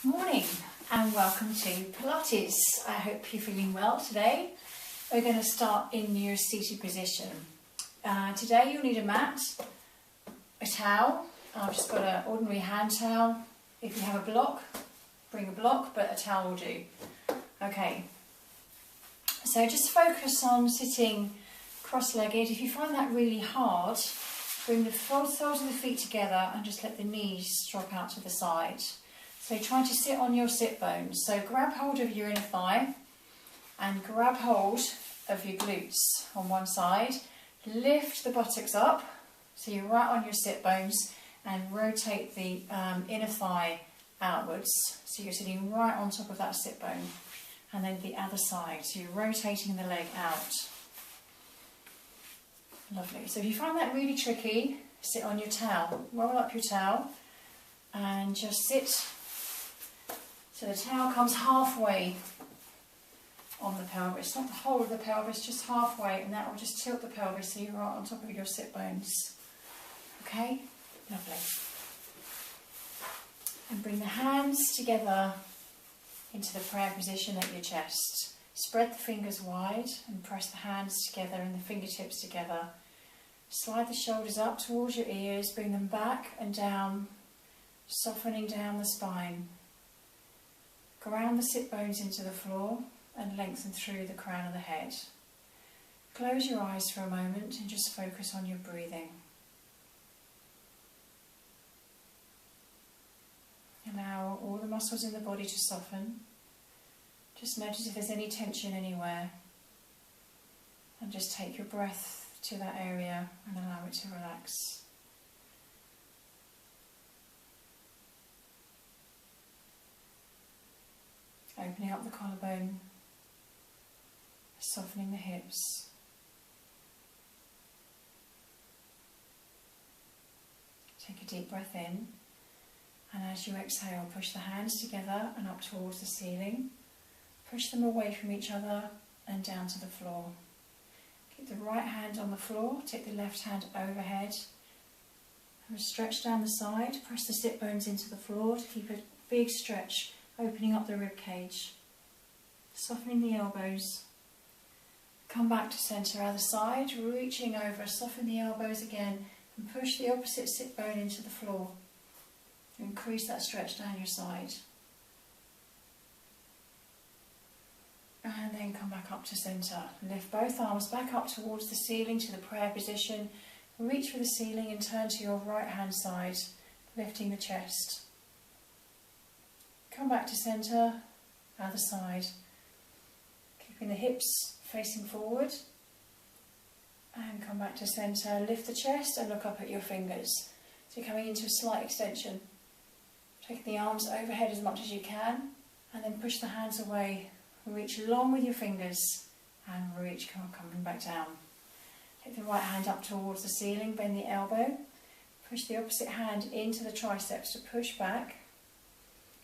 Morning and welcome to Pilates. I hope you're feeling well today. We're going to start in your seated position. Today you'll need a mat, a towel. I've just got an ordinary hand towel. If you have a block, bring a block, but a towel will do. Okay, so just focus on sitting cross-legged. If you find that really hard, bring the soles of the feet together and just let the knees drop out to the side. So try to sit on your sit bones. So grab hold of your inner thigh and grab hold of your glutes on one side. Lift the buttocks up so you're right on your sit bones and rotate the inner thigh outwards. So you're sitting right on top of that sit bone. And then the other side. So you're rotating the leg out. Lovely. So if you find that really tricky, sit on your towel. Roll up your towel and just sit. So the towel comes halfway on the pelvis, not the whole of the pelvis, just halfway, and that will just tilt the pelvis so you're right on top of your sit bones. Okay, lovely. And bring the hands together into the prayer position at your chest. Spread the fingers wide and press the hands together and the fingertips together. Slide the shoulders up towards your ears, bring them back and down, softening down the spine. Ground the sit bones into the floor and lengthen through the crown of the head. Close your eyes for a moment and just focus on your breathing. Allow all the muscles in the body to soften. Just notice if there's any tension anywhere. And just take your breath to that area and allow it to relax. Opening up the collarbone, softening the hips. Take a deep breath in, and as you exhale, push the hands together and up towards the ceiling. Push them away from each other and down to the floor. Keep the right hand on the floor, take the left hand overhead. And stretch down the side, press the sit bones into the floor to keep a big stretch, opening up the rib cage, softening the elbows. Come back to centre, other side, reaching over, soften the elbows again and push the opposite sit bone into the floor to increase that stretch down your side. And then come back up to centre. Lift both arms back up towards the ceiling to the prayer position. Reach for the ceiling and turn to your right hand side, lifting the chest. Come back to centre, other side. Keeping the hips facing forward. And come back to centre, lift the chest and look up at your fingers. So you're coming into a slight extension. Taking the arms overhead as much as you can. And then push the hands away. Reach long with your fingers. And reach, coming back down. Take the right hand up towards the ceiling, bend the elbow. Push the opposite hand into the triceps to push back.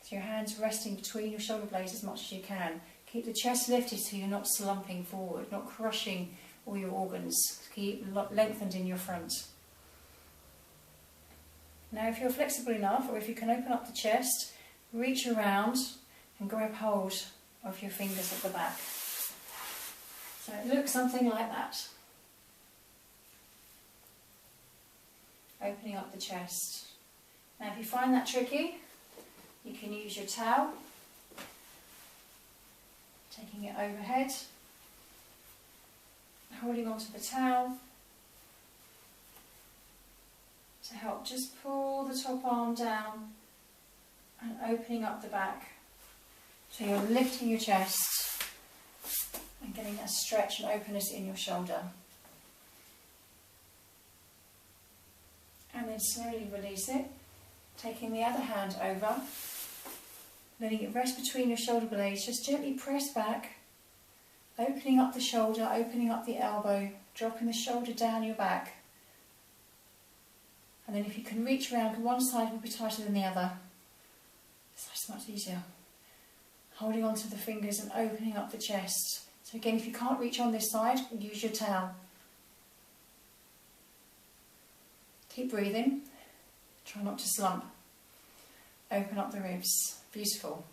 So your hands resting between your shoulder blades as much as you can. Keep the chest lifted so you're not slumping forward, not crushing all your organs. Keep lengthened in your front. Now if you're flexible enough, or if you can open up the chest, reach around and grab hold of your fingers at the back. So it looks something like that. Opening up the chest. Now if you find that tricky, you can use your towel, taking it overhead, holding onto the towel to help just pull the top arm down and opening up the back. So you're lifting your chest and getting that stretch and openness in your shoulder. And then slowly release it, taking the other hand over. Letting it rest between your shoulder blades, just gently press back, opening up the shoulder, opening up the elbow, dropping the shoulder down your back. And then if you can reach around, one side will be tighter than the other. That's much easier. Holding onto the fingers and opening up the chest. So again, if you can't reach on this side, use your towel. Keep breathing. Try not to slump. Open up the ribs. Beautiful.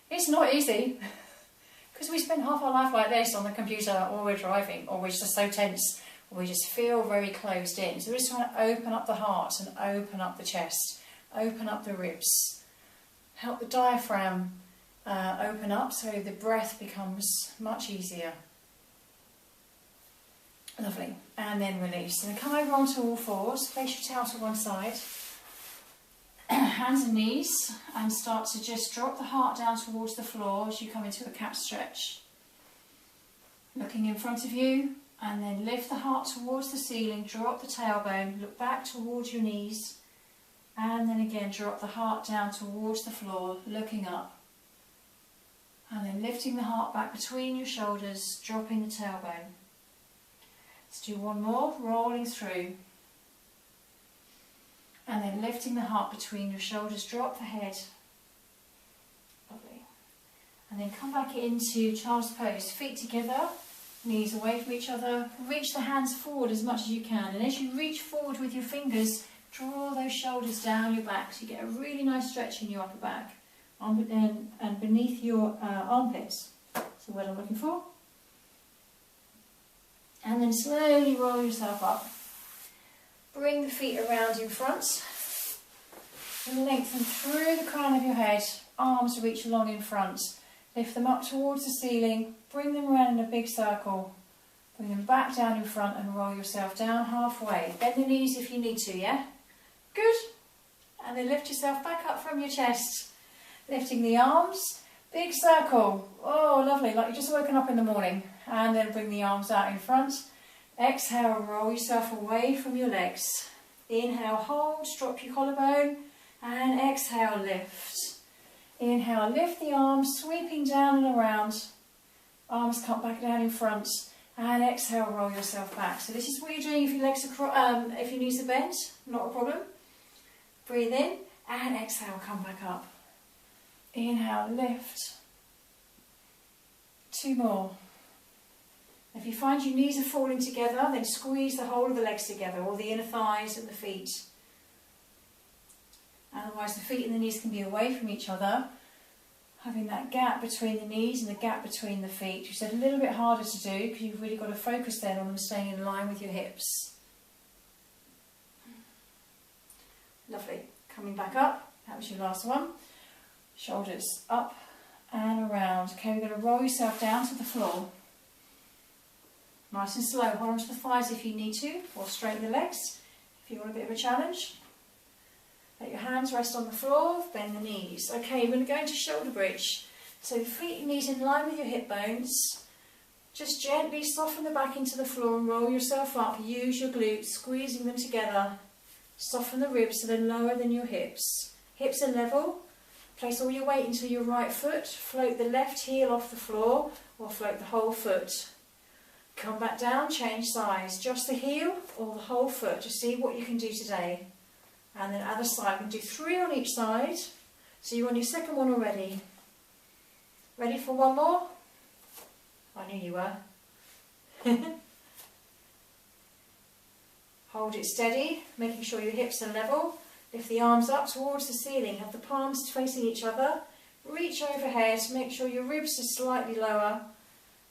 It's not easy because we spend half our life like this on the computer, or we're driving, or we're just so tense, or we just feel very closed in. So we're just trying to open up the heart and open up the chest, open up the ribs, help the diaphragm open up so the breath becomes much easier. Lovely. And then release. And then come over onto all fours, place your towel to one side, hands and knees, and start to just drop the heart down towards the floor as you come into a cat stretch. Looking in front of you, and then lift the heart towards the ceiling, drop the tailbone, look back towards your knees, and then again drop the heart down towards the floor, looking up. And then lifting the heart back between your shoulders, dropping the tailbone. Let's do one more, rolling through. And then lifting the heart between your shoulders, drop the head. Lovely. And then come back into child's pose, feet together, knees away from each other. Reach the hands forward as much as you can. And as you reach forward with your fingers, draw those shoulders down your back so you get a really nice stretch in your upper back and beneath your armpits. So what I'm looking for. And then slowly roll yourself up. Bring the feet around in front. And lengthen through the crown of your head. Arms reach along in front. Lift them up towards the ceiling. Bring them around in a big circle. Bring them back down in front and roll yourself down halfway. Bend the knees if you need to, yeah? Good. And then lift yourself back up from your chest. Lifting the arms. Big circle. Oh, lovely. Like you've just woken up in the morning. And then bring the arms out in front. Exhale, roll yourself away from your legs. Inhale, hold, drop your collarbone. And exhale, lift. Inhale, lift the arms, sweeping down and around. Arms come back down in front. And exhale, roll yourself back. So this is what you're doing if your legs are if your knees are bent, not a problem. Breathe in and exhale, come back up. Inhale, lift. 2 more. If you find your knees are falling together, then squeeze the whole of the legs together, or the inner thighs and the feet. Otherwise the feet and the knees can be away from each other, having that gap between the knees and the gap between the feet, which is a little bit harder to do because you've really got to focus then on them staying in line with your hips. Lovely. Coming back up, that was your last one. Shoulders up and around. Okay, we're going to roll yourself down to the floor. Nice and slow. Hold onto the thighs if you need to, or straighten the legs if you want a bit of a challenge. Let your hands rest on the floor, bend the knees. Okay, we're going to go into shoulder bridge. So feet and knees in line with your hip bones. Just gently soften the back into the floor and roll yourself up. Use your glutes, squeezing them together. Soften the ribs so they're lower than your hips. Hips are level. Place all your weight into your right foot. Float the left heel off the floor or float the whole foot. Come back down, change size. Just the heel or the whole foot. Just see what you can do today. And then other side. We can do 3 on each side. So you're on your second one already. Ready for one more? I knew you were. Hold it steady, making sure your hips are level. Lift the arms up towards the ceiling. Have the palms facing each other. Reach overhead. Make sure your ribs are slightly lower.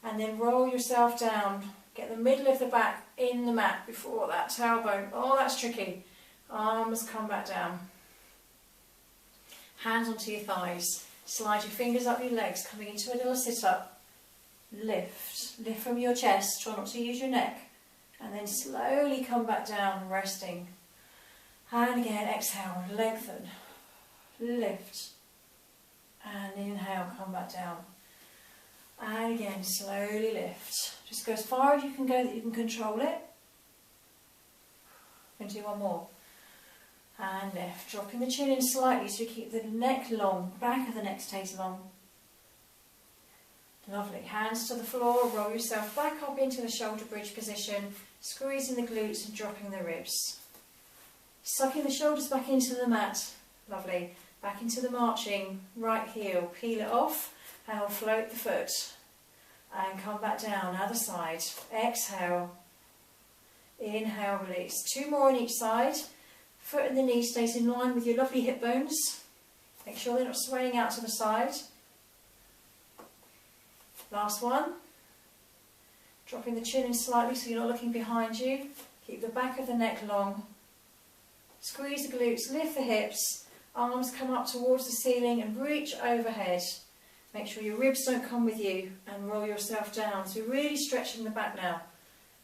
And then roll yourself down. Get the middle of the back in the mat before that tailbone. Oh, that's tricky. Arms come back down. Hands onto your thighs. Slide your fingers up your legs, coming into a little sit-up. Lift. Lift from your chest. Try not to use your neck. And then slowly come back down, resting. And again, exhale, lengthen. Lift. And inhale, come back down. And again, slowly lift. Just go as far as you can go that you can control it. And do one more. And lift. Dropping the chin in slightly so you keep the neck long. Back of the neck stays long. Lovely. Hands to the floor. Roll yourself back up into the shoulder bridge position. Squeezing the glutes and dropping the ribs. Sucking the shoulders back into the mat. Lovely. Back into the marching. Right heel. Peel it off. And we'll float the foot. And come back down. Other side. Exhale. Inhale, release. 2 more on each side. Foot and the knee stays in line with your lovely hip bones. Make sure they're not swaying out to the side. Last one. Dropping the chin in slightly so you're not looking behind you. Keep the back of the neck long. Squeeze the glutes, lift the hips. Arms come up towards the ceiling and reach overhead. Make sure your ribs don't come with you and roll yourself down. So you're really stretching the back now.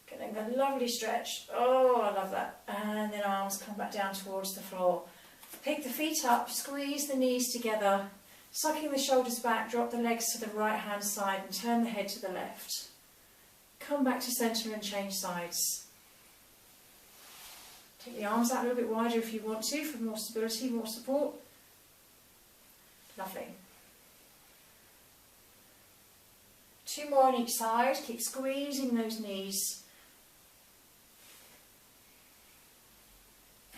Getting a lovely stretch. Oh, I love that. And then arms come back down towards the floor. Pick the feet up, squeeze the knees together. Sucking the shoulders back, drop the legs to the right hand side and turn the head to the left. Come back to centre and change sides. Take the arms out a little bit wider if you want to for more stability, more support. Lovely. 2 more on each side. Keep squeezing those knees.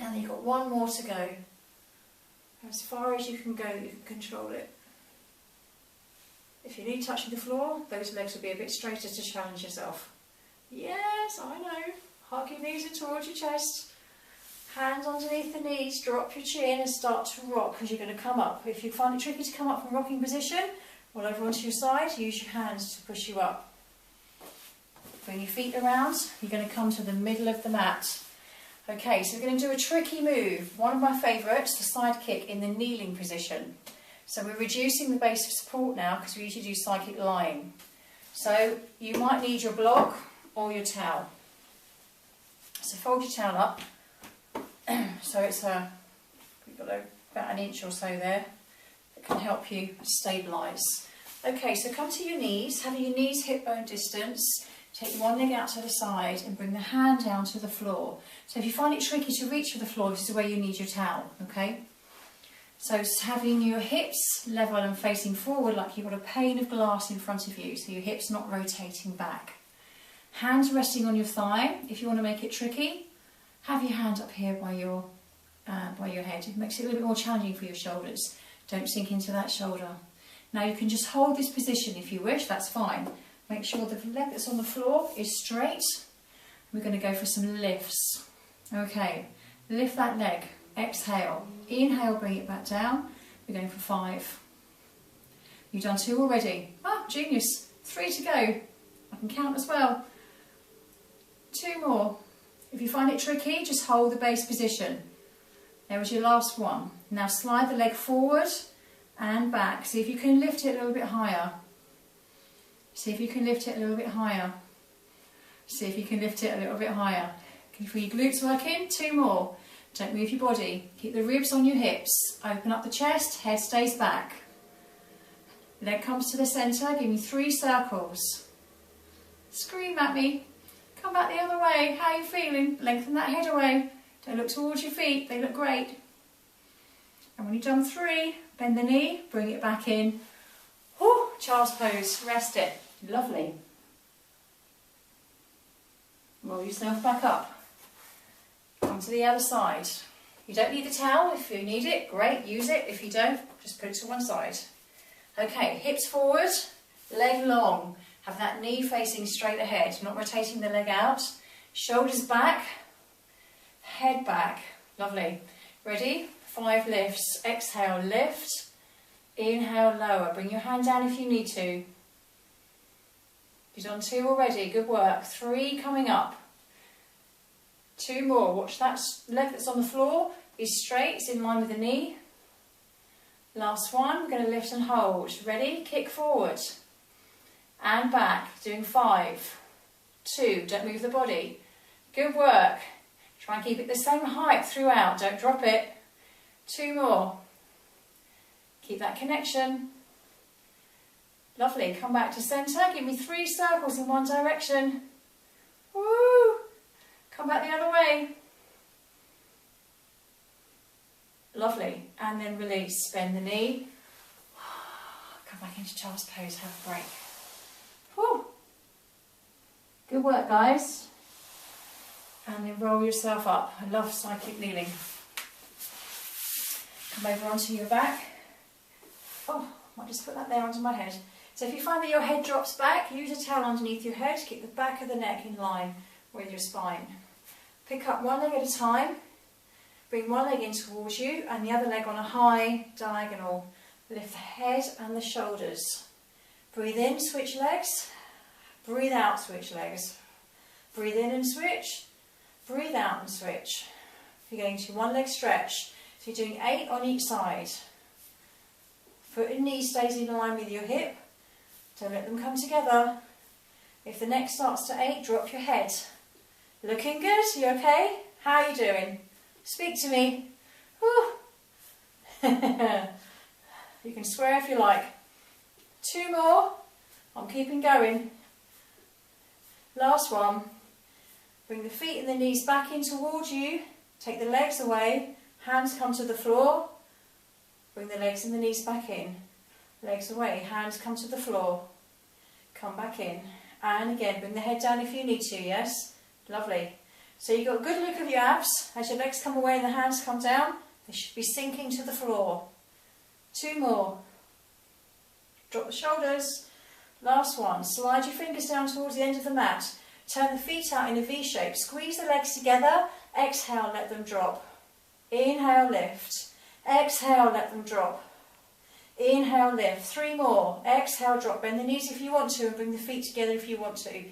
And then you've got 1 more to go. As far as you can go, you can control it. If you need touching the floor, those legs will be a bit straighter to challenge yourself. Yes, I know. Hug your knees in towards your chest. Hands underneath the knees, drop your chin and start to rock because you're going to come up. If you find it tricky to come up from rocking position, roll over onto your side, use your hands to push you up. Bring your feet around, you're going to come to the middle of the mat. Okay, so we're going to do a tricky move. One of my favourites, the side kick in the kneeling position. So we're reducing the base of support now because we usually do side kick lying. So you might need your block or your towel. So fold your towel up. So it's we've got about an inch or so there that can help you stabilise. Okay, so come to your knees, have your knees hip bone distance. Take one leg out to the side and bring the hand down to the floor. So if you find it tricky to reach for the floor, this is where you need your towel, okay? So having your hips level and facing forward like you've got a pane of glass in front of you, so your hips not rotating back. Hands resting on your thigh. If you want to make it tricky, have your hand up here by your head. It makes it a little bit more challenging for your shoulders. Don't sink into that shoulder. Now you can just hold this position if you wish, that's fine. Make sure the leg that's on the floor is straight. We're going to go for some lifts. Okay, lift that leg. Exhale. Inhale, bring it back down. We're going for 5. You've done 2 already. Ah, genius. 3 to go. I can count as well. 2 more. If you find it tricky, just hold the base position. There was your last one. Now slide the leg forward and back. See if you can lift it a little bit higher. See if you can lift it a little bit higher. See if you can lift it a little bit higher. Can you feel your glutes working? 2 more. Don't move your body. Keep the ribs on your hips. Open up the chest, head stays back. Leg comes to the centre, give me 3 circles. Scream at me. Come back the other way. How are you feeling? Lengthen that head away. Don't look towards your feet, they look great. And when you've done 3, bend the knee, bring it back in. Whew, child's pose, rest it. Lovely. Roll yourself back up. Come to the other side. You don't need the towel. If you need it, great, use it. If you don't, just put it to one side. Okay, hips forward, leg long. Have that knee facing straight ahead, not rotating the leg out. Shoulders back, head back. Lovely. Ready? 5 lifts. Exhale, lift. Inhale, lower. Bring your hand down if you need to. You've done 2 already. Good work. 3 coming up. 2 more. Watch that leg that's on the floor is straight. It's in line with the knee. Last one. We're going to lift and hold. Ready? Kick forward. And back. Doing 5. 2. Don't move the body. Good work. Try and keep it the same height throughout. Don't drop it. 2 more. Keep that connection. Lovely. Come back to centre. Give me 3 circles in one direction. Woo! Come back the other way. Lovely. And then release. Bend the knee. Come back into child's pose. Have a break. Woo! Good work, guys. And then roll yourself up. I love cyclic kneeling. Come over onto your back. Oh, I might just put that there onto my head. So if you find that your head drops back, use a towel underneath your head to keep the back of the neck in line with your spine. Pick up one leg at a time Bring one leg in towards you and the other leg on a high diagonal. Lift the head and the shoulders. Breathe in, switch legs. Breathe out, switch legs. Breathe in and switch. Breathe out and switch. You're going to one leg stretch. So you're doing 8 on each side. Foot and knee stays in line with your hip. Don't let them come together. If the neck starts to ache, drop your head. Looking good? You okay? How are you doing? Speak to me. Whew. You can swear if you like. 2 more. I'm keeping going. Last one. Bring the feet and the knees back in towards you. Take the legs away. Hands come to the floor. Bring the legs and the knees back in. Legs away. Hands come to the floor. Come back in. And again, bring the head down if you need to, yes? Lovely. So you've got a good look of your abs. As your legs come away and the hands come down, they should be sinking to the floor. 2 more. Drop the shoulders. Last one. Slide your fingers down towards the end of the mat. Turn the feet out in a V shape. Squeeze the legs together. Exhale, let them drop. Inhale, lift. Exhale, let them drop. Inhale, lift. 3 more. Exhale, drop. Bend the knees if you want to and bring the feet together if you want to.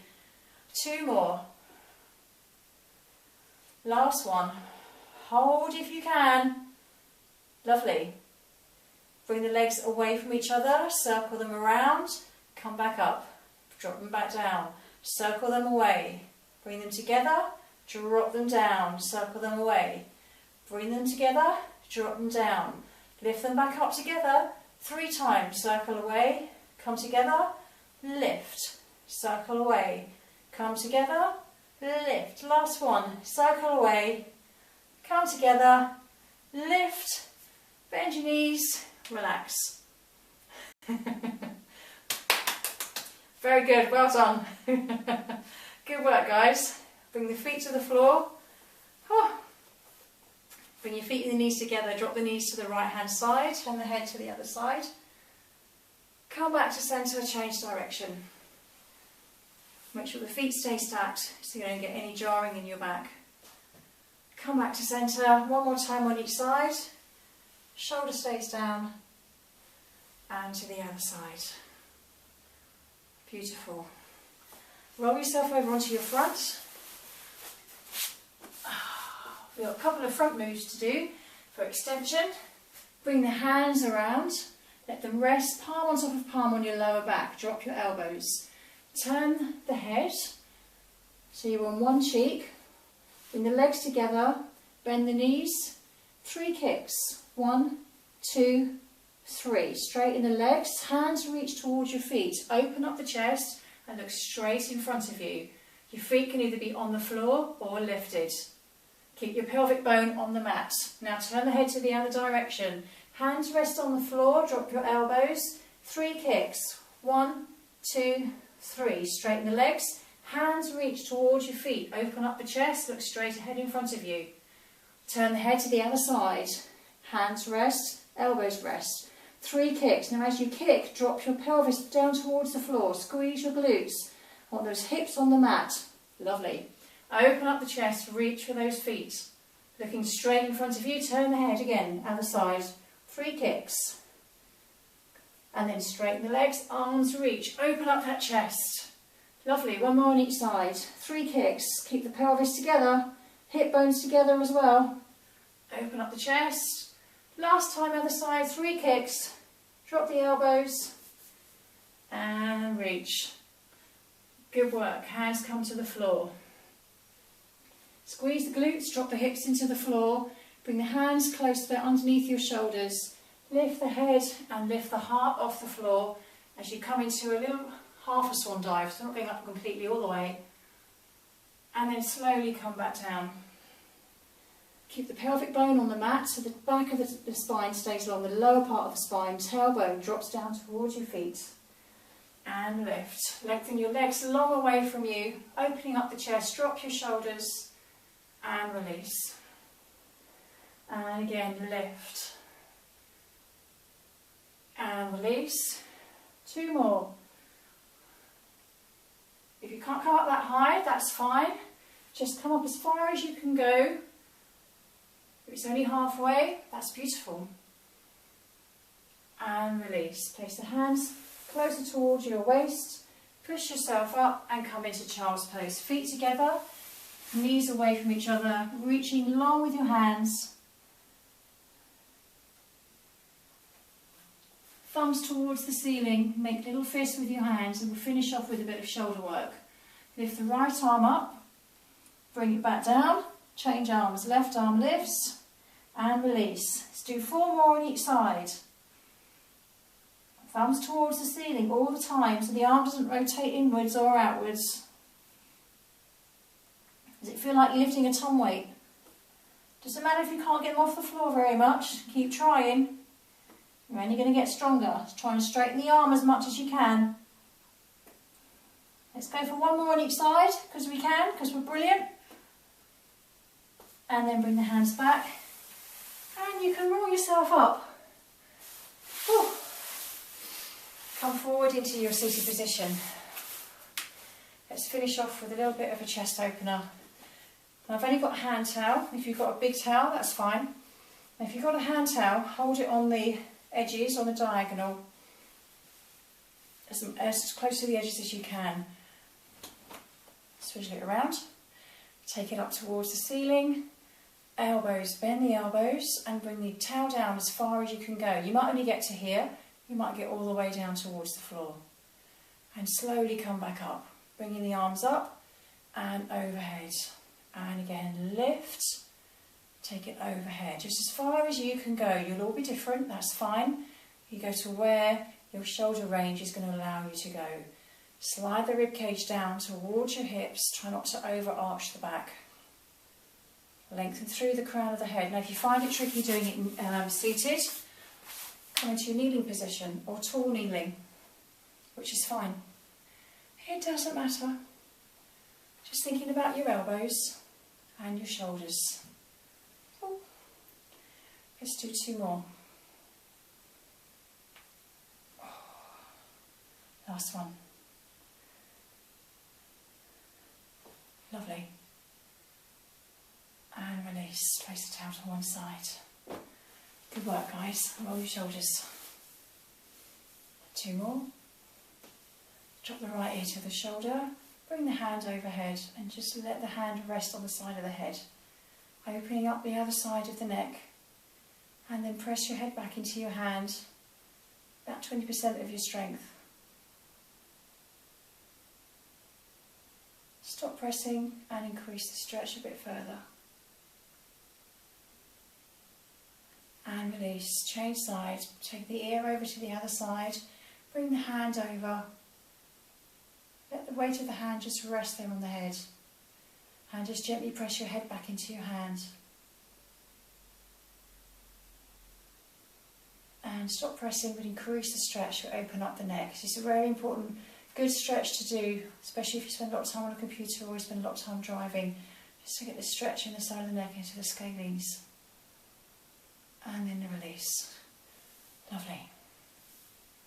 2 more. Last one. Hold if you can. Lovely. Bring the legs away from each other. Circle them around. Come back up. Drop them back down. Circle them away. Bring them together. Drop them down. Circle them away. Bring them together. Drop them down. Lift them back up together. 3 times. Circle away. Come together. Lift. Circle away. Come together. Lift. Last one. Circle away. Come together. Lift. Bend your knees. Relax. Very good. Well done. Good work, guys. Bring the feet to the floor. Bring your feet and the knees together. Drop the knees to the right hand side. Turn the head to the other side. Come back to centre. Change direction. Make sure the feet stay stacked so you don't get any jarring in your back. Come back to centre. One more time on each side. Shoulder stays down. And to the other side. Beautiful. Roll yourself over onto your front. We've got a couple of front moves to do for extension. Bring the hands around. Let them rest palm on top of palm on your lower back. Drop your elbows. Turn the head so you're on one cheek. Bring the legs together. Bend the knees. 3 kicks. 1, 2, 3. Straighten the legs. Hands reach towards your feet. Open up the chest and look straight in front of you. Your feet can either be on the floor or lifted. Keep your pelvic bone on the mat. Now turn the head to the other direction. Hands rest on the floor. Drop your elbows. 3 kicks. 1, 2, 3. Straighten the legs. Hands reach towards your feet. Open up the chest. Look straight ahead in front of you. Turn the head to the other side. Hands rest. Elbows rest. 3 kicks. Now as you kick, drop your pelvis down towards the floor. Squeeze your glutes. I want those hips on the mat. Lovely. Open up the chest. Reach for those feet. Looking straight in front of you. Turn the head again. Other side. 3 kicks. And then straighten the legs. Arms reach. Open up that chest. Lovely. 1 more on each side. 3 kicks. Keep the pelvis together. Hip bones together as well. Open up the chest. Last time other side. 3 kicks. Drop the elbows. And reach. Good work. Hands come to the floor. Squeeze the glutes. Drop the hips into the floor. Bring the hands close to underneath your shoulders. Lift the head and lift the heart off the floor as you come into a little half a swan dive, so not going up completely all the way. And then slowly come back down. Keep the pelvic bone on the mat so the back of the spine stays along the lower part of the spine. Tailbone drops down towards your feet. And lift. Lengthen your legs long away from you, opening up the chest. Drop your shoulders and release. And again, lift. And release. 2 more. If you can't come up that high, that's fine. Just come up as far as you can go. If it's only halfway, that's beautiful. And release. Place the hands closer towards your waist. Push yourself up and come into child's pose. Feet together, knees away from each other, reaching long with your hands. Thumbs towards the ceiling. Make little fists with your hands, and we'll finish off with a bit of shoulder work. Lift the right arm up, bring it back down, change arms. Left arm lifts and release. Let's do 4 more on each side. Thumbs towards the ceiling all the time so the arm doesn't rotate inwards or outwards. Does it feel like you're lifting a ton weight? Doesn't matter if you can't get them off the floor very much, keep trying. You're only going to get stronger. Try and straighten the arm as much as you can. Let's go for 1 more on each side because we can, because we're brilliant. And then bring the hands back. And you can roll yourself up. Whew. Come forward into your seated position. Let's finish off with a little bit of a chest opener. Now I've only got a hand towel. If you've got a big towel, that's fine. Now if you've got a hand towel, hold it on the edges, on the diagonal, as close to the edges as you can. Swivel it around. Take it up towards the ceiling. Elbows, bend the elbows and bring the towel down as far as you can go. You might only get to here. You might get all the way down towards the floor. And slowly come back up, bringing the arms up and overhead. And again, lift, take it overhead, just as far as you can go. You'll all be different, that's fine. You go to where your shoulder range is going to allow you to go. Slide the ribcage down towards your hips, try not to overarch the back. Lengthen through the crown of the head. Now if you find it tricky doing it seated, come into your kneeling position or tall kneeling, which is fine. It doesn't matter. Just thinking about your elbows and your shoulders. Ooh. Let's do 2 more. Last one. Lovely. And release. Place the towel to one side. Good work, guys. Roll your shoulders. 2 more. Drop the right ear to the shoulder. Bring the hand overhead and just let the hand rest on the side of the head. Opening up the other side of the neck. And then press your head back into your hand. About 20% of your strength. Stop pressing and increase the stretch a bit further. And release. Change sides. Take the ear over to the other side. Bring the hand over. Let the weight of the hand just rest there on the head. And just gently press your head back into your hand. And stop pressing, but increase the stretch to open up the neck. This is a very important, good stretch to do, especially if you spend a lot of time on a computer or you spend a lot of time driving, just to get the stretch in the side of the neck into the scalenes. And then the release. Lovely.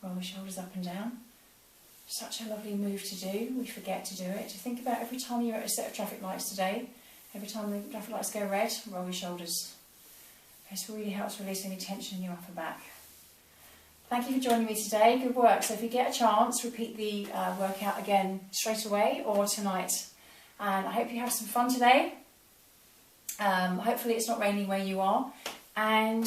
Roll the shoulders up and down. Such a lovely move to do. We forget to do it. To think about every time you're at a set of traffic lights today, every time the traffic lights go red, roll your shoulders. This really helps release any tension in your upper back. Thank you for joining me today. Good work. So if you get a chance, repeat the workout again straight away or tonight. And I hope you have some fun today. Hopefully it's not raining where you are. And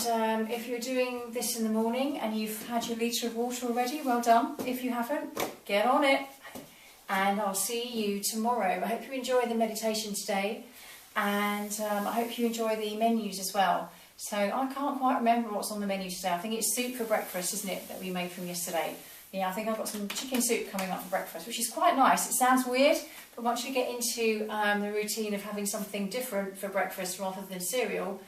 if you're doing this in the morning and you've had your litre of water already, well done. If you haven't, get on it. And I'll see you tomorrow. I hope you enjoy the meditation today. And I hope you enjoy the menus as well. So I can't quite remember what's on the menu today. I think it's soup for breakfast, isn't it, that we made from yesterday. Yeah, I think I've got some chicken soup coming up for breakfast, which is quite nice. It sounds weird, but once you get into the routine of having something different for breakfast rather than cereal,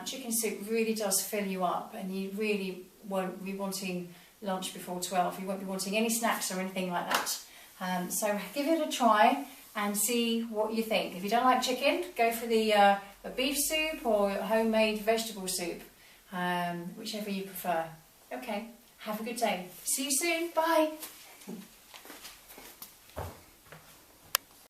chicken soup really does fill you up, and you really won't be wanting lunch before 12. You won't be wanting any snacks or anything like that. So give it a try and see what you think. If you don't like chicken, go for the a beef soup or homemade vegetable soup, whichever you prefer. Okay, have a good day. See you soon. Bye.